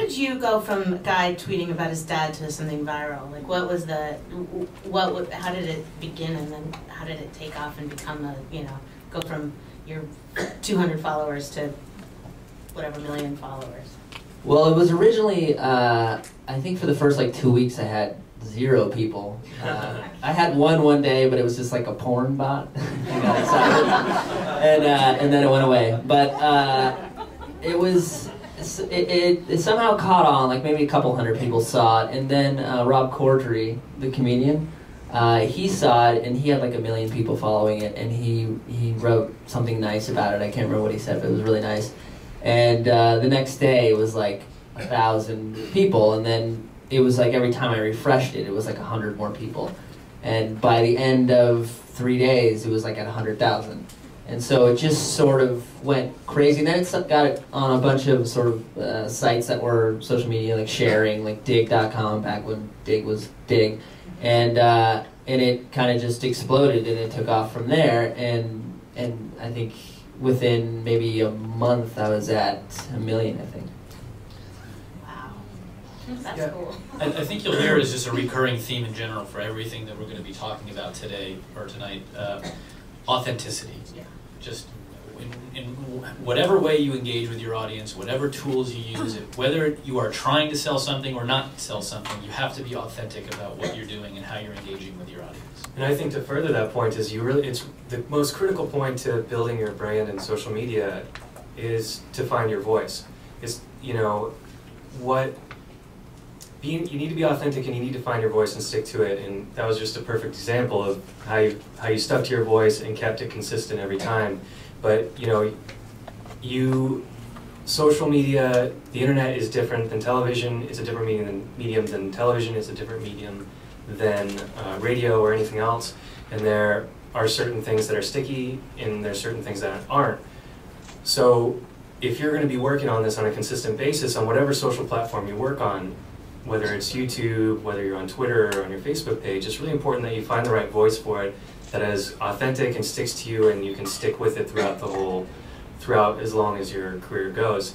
did you go from a guy tweeting about his dad to something viral? Like, what was how did it begin, and then how did it take off and become go from your 200 followers to whatever million followers? Well, it was originally, I think for the first like 2 weeks I had 0 people. I had one day, but it was just like a porn bot. I got excited. And then it went away. But it somehow caught on, like maybe a couple hundred people saw it. And then Rob Corddry, the comedian, he saw it, and he had like 1 million people following it, and he wrote something nice about it. I can't remember what he said, but it was really nice. And the next day it was like 1,000 people, and then it was like every time I refreshed it, it was like 100 more people. And by the end of 3 days, it was like at 100,000. And so it just sort of went crazy. And then it got it on a bunch of sort of sites that were social media, like sharing, like Digg.com, back when Digg was Digg. And it kind of just exploded, and it took off from there. And I think within maybe a month, I was at 1 million, I think. That's cool. I think you'll hear it as just a recurring theme in general for everything that we're going to be talking about today or tonight. Authenticity. Yeah. Just in whatever way you engage with your audience, whatever tools you use, whether you are trying to sell something or not sell something, you have to be authentic about what you're doing and how you're engaging with your audience. And I think to further that point is it's the most critical point to building your brand in social media is to find your voice. It's, you need to be authentic, and you need to find your voice and stick to it. And that was just a perfect example of how you stuck to your voice and kept it consistent every time. But social media, the internet is different than television. It's a different medium than television. It's a different medium than radio or anything else. And there are certain things that are sticky, and there's certain things that aren't. So if you're going to be working on this on a consistent basis on whatever social platform you work on, whether it's YouTube, whether you're on Twitter or on your Facebook page, it's really important that you find the right voice for it that is authentic and sticks to you, and you can stick with it throughout as long as your career goes.